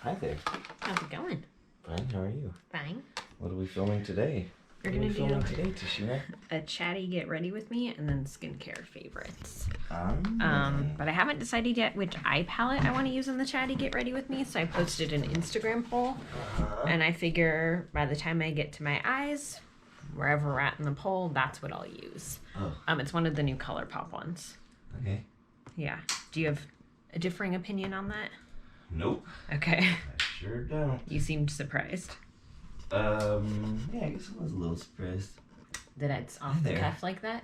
Hi there. How's it going? Fine, how are you? Fine. What are we filming today? We're What are gonna we filming do today, Tashina? a chatty get ready with me and then skincare favorites. But I haven't decided yet which eye palette I want to use in the chatty get ready with me, so I posted an Instagram poll, and I figure by the time I get to my eyes, wherever we're at in the poll, that's what I'll use. Oh. It's one of the new ColourPop ones. Okay. Yeah. Do you have a differing opinion on that? Nope. Okay. I sure don't. You seemed surprised. Yeah, I guess I was a little surprised. That it's off the cuff like that?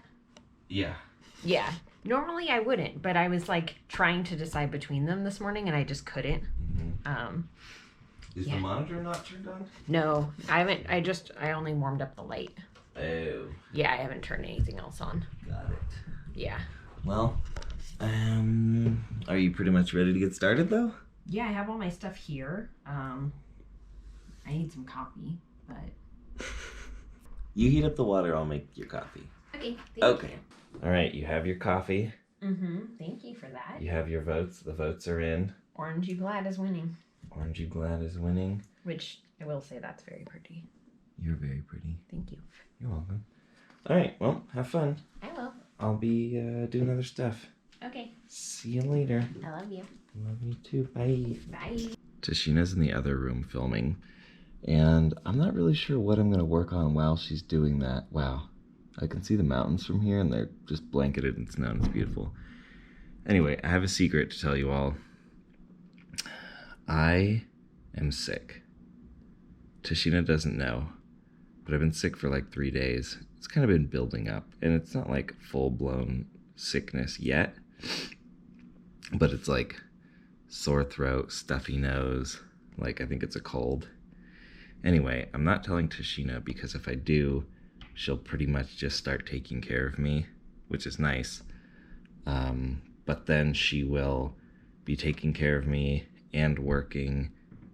Yeah. Yeah. Normally I wouldn't, but I was like trying to decide between them this morning and I just couldn't. Mm-hmm. Is the monitor not turned on? No, I haven't. I only warmed up the light. Oh. Yeah, I haven't turned anything else on. Got it. Yeah. Well, are you pretty much ready to get started though? Yeah, I have all my stuff here. I need some coffee, but... You heat up the water, I'll make your coffee. Okay, thank you. All right, you have your coffee. Thank you for that. You have your votes. The votes are in. Orange You Glad is winning. Orange You Glad is winning. Which, I will say, that's very pretty. You're very pretty. Thank you. You're welcome. All right, well, have fun. I will. I'll be doing other stuff. Okay. See you later. I love you. Love you too. Bye. Bye. Tashina's in the other room filming, and I'm not really sure what I'm going to work on while she's doing that. Wow. I can see the mountains from here, and they're just blanketed in snow, and it's beautiful. Anyway, I have a secret to tell you all. I am sick. Tashina doesn't know, but I've been sick for like 3 days. It's kind of been building up, and it's not like full-blown sickness yet, but it's like sore throat, stuffy nose, like I think it's a cold. Anyway, I'm not telling Tashina because if I do, she'll pretty much just start taking care of me, which is nice. But then she will be taking care of me and working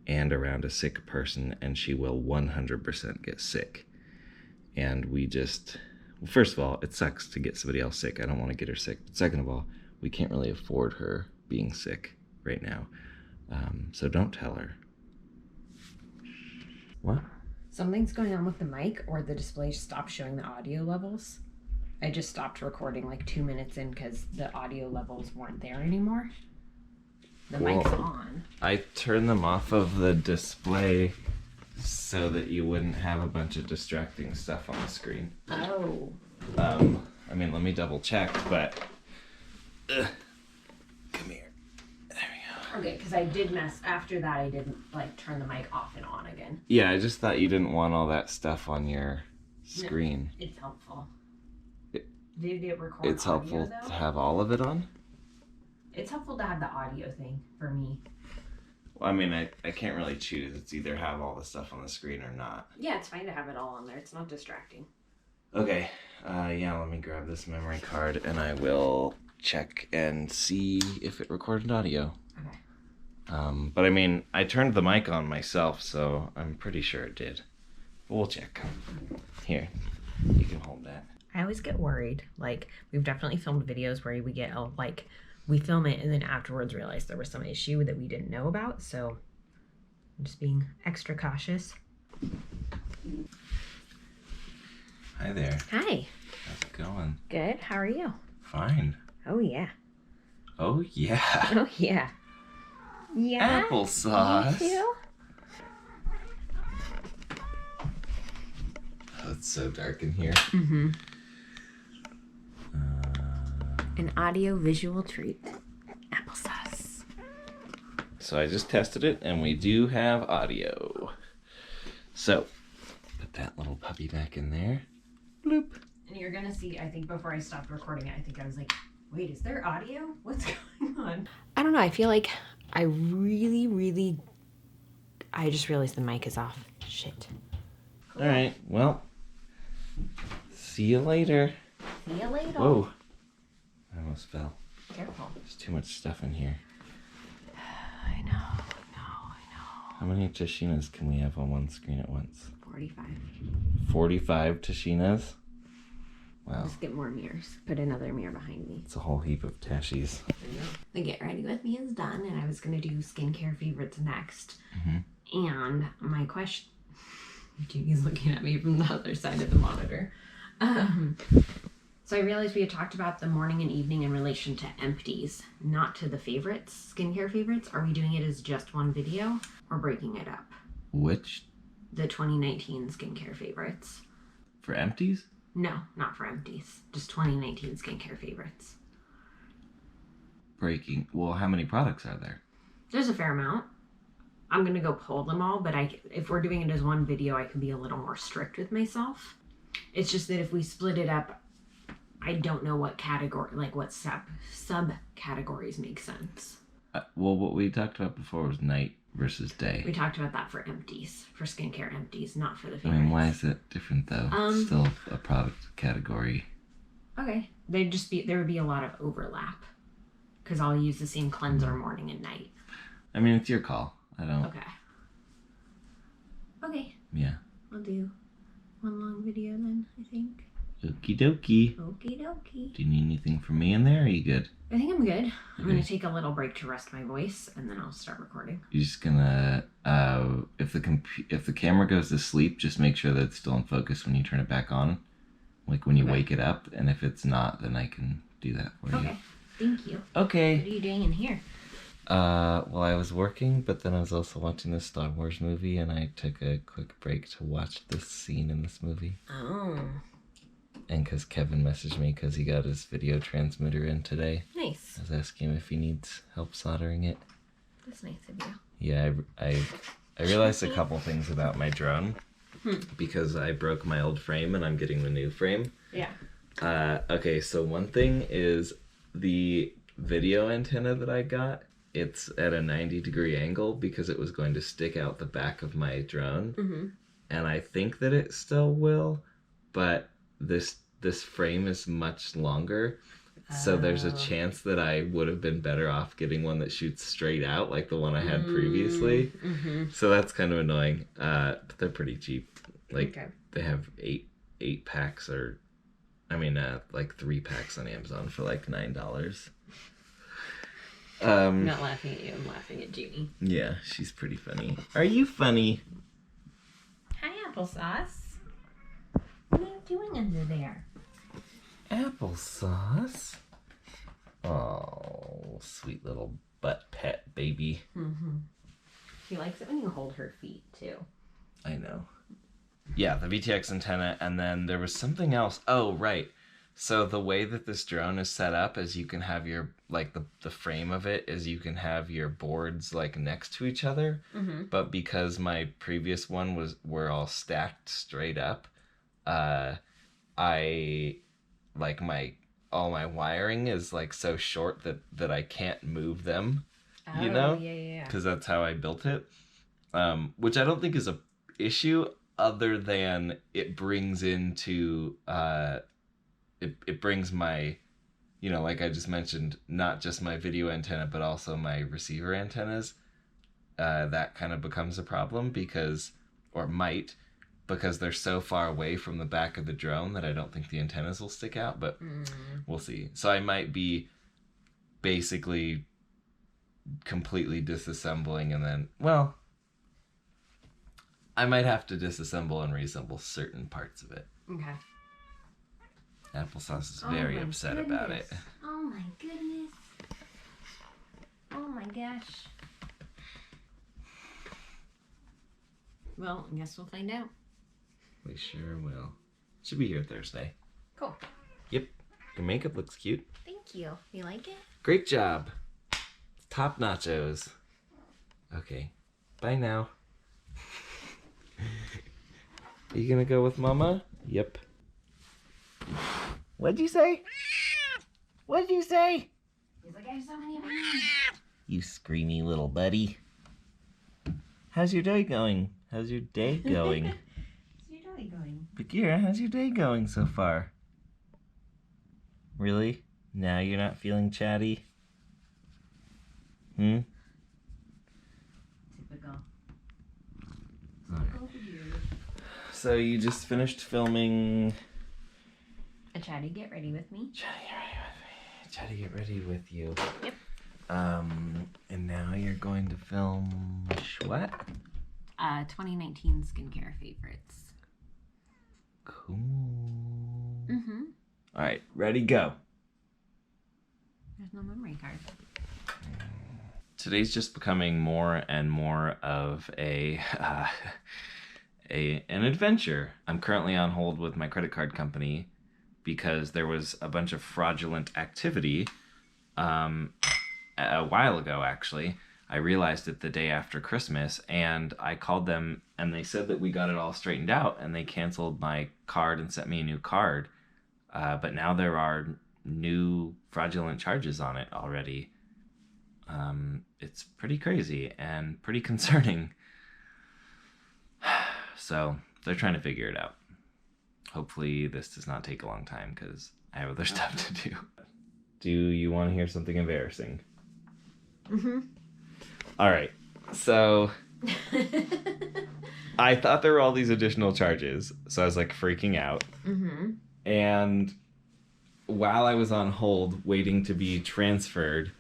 and around a sick person, and she will 100% get sick. And we just, well, first of all, it sucks to get somebody else sick. I don't want to get her sick. But second of all, we can't really afford her being sick right now. So don't tell her. What? Something's going on with the mic, or the display stopped showing the audio levels. I just stopped recording like 2 minutes in because the audio levels weren't there anymore. The mic's on. I turned them off of the display so that you wouldn't have a bunch of distracting stuff on the screen. Oh. I mean, let me double check, but... Come here. There we go. Okay, because I did mess, after that I didn't like turn the mic off and on again. Yeah, I just thought you didn't want all that stuff on your screen. No, it's helpful. Did it record It's helpful audio, though? to have all of it on? It's helpful to have the audio thing for me. Well, I mean, I can't really choose. It's either have all the stuff on the screen or not. Yeah, it's fine to have it all on there. It's not distracting. Okay. Yeah, let me grab this memory card and I will check and see if it recorded audio. Okay. But I mean, I turned the mic on myself, so I'm pretty sure it did. But we'll check. Here, you can hold that. I always get worried. Like, we've definitely filmed videos where we get, we film it and then afterwards realize there was some issue that we didn't know about. So I'm just being extra cautious. Hi there. Hi. How's it going? Good. How are you? Fine. Oh, yeah. Oh, yeah. Oh, yeah. Yeah. Applesauce. You too? Oh, it's so dark in here. Mm-hmm. An audio-visual treat. Applesauce. So I just tested it, and we do have audio. So, put that little puppy back in there. Bloop. And you're gonna see, I think before I stopped recording it, I think I was like, wait, is there audio? What's going on? I don't know. I feel like I just realized the mic is off. Shit. Cool. All right. Well, see you later. See you later. Whoa. I almost fell. Careful. There's too much stuff in here. I know. How many Tashinas can we have on one screen at once? 45. 45 Tashinas? Wow. Just get more mirrors. Put another mirror behind me. It's a whole heap of tashies. The get ready with me is done, and I was gonna do skincare favorites next. Mm-hmm. And my question, Jamie's looking at me from the other side of the monitor. So I realized we had talked about the morning and evening in relation to empties, not to the favorites, skincare favorites. Are we doing it as just one video or breaking it up? Which? The 2019 skincare favorites. For empties? No, not for empties. Just 2019 skincare favorites. Breaking. Well, how many products are there? There's a fair amount. I'm going to go pull them all, but if we're doing it as one video, I can be a little more strict with myself. It's just that if we split it up, I don't know what category, like what subcategories make sense. Well, what we talked about before was night versus day. We talked about that for empties, for skincare empties, not for the I favorites. mean, why is it different though? It's still a product category. Okay. There would be a lot of overlap because I'll use the same cleanser morning and night. I mean, it's your call. I don't. Okay. Yeah. I'll do one long video then, I think. Okie dokie. Okie dokie. Do you need anything from me in there? Or are you good? I think I'm good. I'm going to take a little break to rest my voice, and then I'll start recording. You're just gonna, if the camera goes to sleep, just make sure that it's still in focus when you turn it back on, like when you wake it up. And if it's not, then I can do that for you. Okay, thank you. Okay. What are you doing in here? Well, I was working, but then I was also watching this Star Wars movie, and I took a quick break to watch this scene in this movie. Oh. And because Kevin messaged me because he got his video transmitter in today. Nice. I was asking him if he needs help soldering it. That's nice of you. Yeah, I realized a couple things about my drone because I broke my old frame and I'm getting the new frame. Yeah. Okay, so one thing is the video antenna that I got. It's at a 90-degree angle because it was going to stick out the back of my drone. Mm-hmm. And I think that it still will, but this frame is much longer. So there's a chance that I would have been better off getting one that shoots straight out like the one I had previously. Mm-hmm. So that's kind of annoying. But they're pretty cheap. Like they have eight packs or like 3 packs on Amazon for like $9. I'm not laughing at you, I'm laughing at Junie. Yeah, she's pretty funny. Are you funny? Hi, Applesauce. What are you doing under there? Applesauce? Oh, sweet little butt pet baby. Mm-hmm. She likes it when you hold her feet, too. I know. Yeah, the VTX antenna, and then there was something else. Oh, right. So the way that this drone is set up is you can have your, like, the frame of it is you can have your boards, like, next to each other. Mm-hmm. But because my previous one were all stacked straight up, all my wiring is, like, so short that I can't move them, you know? Yeah. Because that's how I built it. Which I don't think is a issue other than it brings into... It brings my, like I just mentioned, not just my video antenna, but also my receiver antennas. That kind of becomes a problem because they're so far away from the back of the drone that I don't think the antennas will stick out, but we'll see. So I might be basically completely disassembling and then, I might have to disassemble and reassemble certain parts of it. Okay. Applesauce is very upset about it. Oh my goodness. Oh my gosh. Well, I guess we'll find out. We sure will. Should be here Thursday. Cool. Yep. Your makeup looks cute. Thank you. You like it? Great job. Top nachos. Okay. Bye now. Are you gonna go with Mama? Yep. What'd you say? What'd you say? He's like, I have so many bananas. You screamy little buddy. How's your day going? How's your day going? How's your day going? Bagheera, how's your day going so far? Really? Now you're not feeling chatty? Typical. Alright. So you just finished filming... A Chatty, get ready with me. Chatty, get ready with you. Yep. And now you're going to film what? 2019 skincare favorites. Cool. Mm-hmm. All right, ready, go. There's no memory card. Today's just becoming more and more of an adventure. I'm currently on hold with my credit card company because there was a bunch of fraudulent activity a while ago, actually. I realized it the day after Christmas, and I called them, and they said that we got it all straightened out, and they canceled my card and sent me a new card. But now there are new fraudulent charges on it already. It's pretty crazy and pretty concerning. So they're trying to figure it out. Hopefully this does not take a long time because I have other stuff to do. Do you want to hear something embarrassing? Mm-hmm. All right. So I thought there were all these additional charges. So I was like freaking out. Mm-hmm. And while I was on hold waiting to be transferred,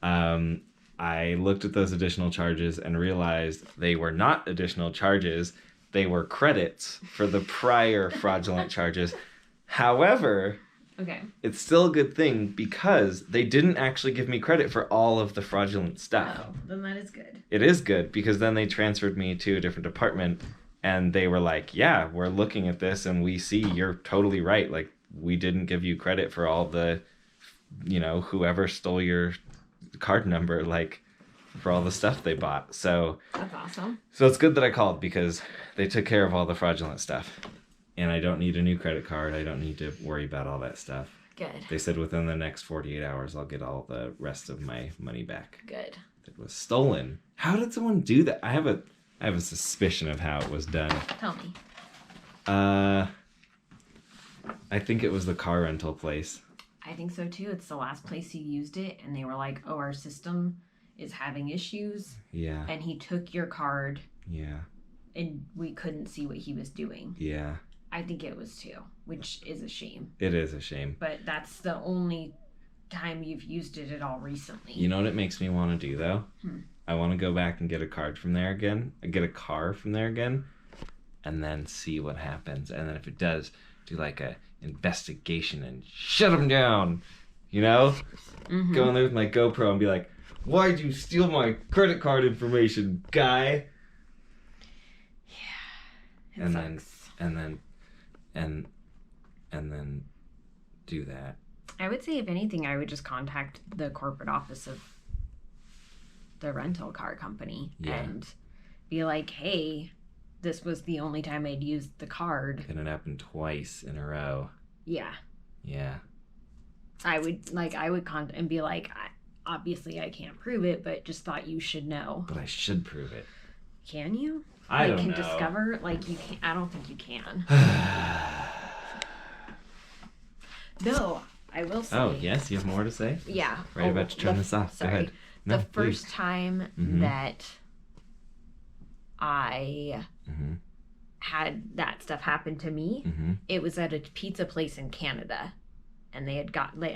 I looked at those additional charges and realized they were not additional charges. They were credits for the prior fraudulent charges. However, okay, it's still a good thing because they didn't actually give me credit for all of the fraudulent stuff. Oh, then that is good. It is good because then they transferred me to a different department and they were like, yeah, we're looking at this and we see you're totally right. Like, we didn't give you credit for all the, whoever stole your card number, like, for all the stuff they bought. So that's awesome. So it's good that I called because they took care of all the fraudulent stuff. And I don't need a new credit card. I don't need to worry about all that stuff. Good. They said within the next 48 hours, I'll get all the rest of my money back. Good. It was stolen. How did someone do that? I have a suspicion of how it was done. Tell me. I think it was the car rental place. I think so too. It's the last place he used it, and they were like, "Oh, our system is having issues." Yeah. And he took your card. Yeah. And we couldn't see what he was doing. Yeah. I think it was too, which is a shame. It is a shame. But that's the only time you've used it at all recently. You know what it makes me want to do though? I want to go back and get a card from there again. Get a car from there again, and then see what happens. And then if it does, do like a investigation and shut them down. Go in there with my GoPro and be like, "Why'd you steal my credit card information, guy?" Yeah. It sucks. And then do that. I would say, if anything, I would just contact the corporate office of the rental car company and be like, "Hey, this was the only time I'd used the card." And it happened twice in a row. Yeah. Yeah. I would contact and be like, "Obviously I can't prove it, but just thought you should know." But I should prove it. Can you? I don't know. Discover? You can. I don't think you can. No, I will say. Oh, yes? You have more to say? Yeah. Right about to turn this off. Sorry. Go ahead. No, the first time that I had that stuff happen to me, it was at a pizza place in Canada. And they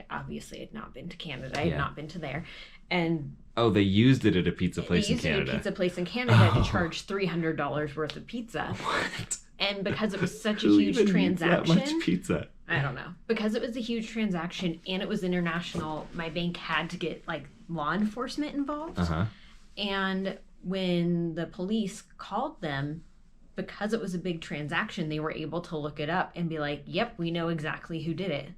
obviously had not been to Canada. I had not been to there. And oh, they used it at a pizza place in Canada. They used it at a pizza place in Canada to charge $300 worth of pizza. What? And because it was such a huge transaction. That much pizza? I don't know. Because it was a huge transaction and it was international, my bank had to get law enforcement involved. And when the police called them, because it was a big transaction, they were able to look it up and be like, "Yep, we know exactly who did it."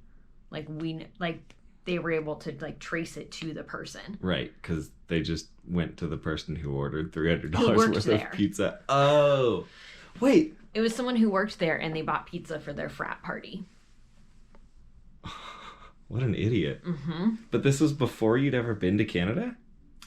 They were able to trace it to the person. Right, because they just went to the person who ordered $300 worth of pizza. Oh, wait. It was someone who worked there and they bought pizza for their frat party. What an idiot. But this was before you'd ever been to Canada?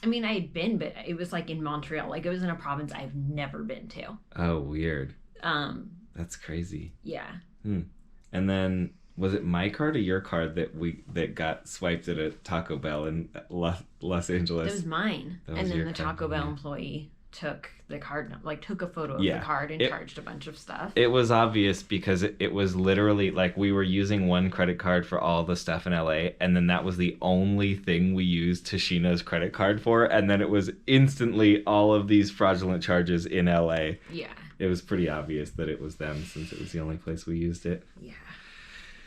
I mean, I had been, but it was in Montreal. It was in a province I've never been to. Oh, weird. That's crazy. Yeah. And then, was it my card or your card that got swiped at a Taco Bell in Los Angeles? It was mine. And then the Taco Bell employee took the card, like took a photo of Yeah. the card and charged a bunch of stuff. It was obvious because it was literally like we were using one credit card for all the stuff in LA, and then that was the only thing we used Tashina's credit card for, and then it was instantly all of these fraudulent charges in LA. Yeah. It was pretty obvious that it was them since it was the only place we used it. Yeah.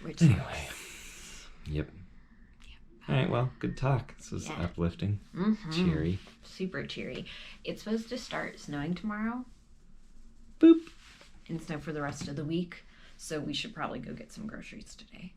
Which anyway. Yep. All right, well, good talk. This was uplifting, cheery. Super cheery. It's supposed to start snowing tomorrow. Boop. And snow for the rest of the week. So we should probably go get some groceries today.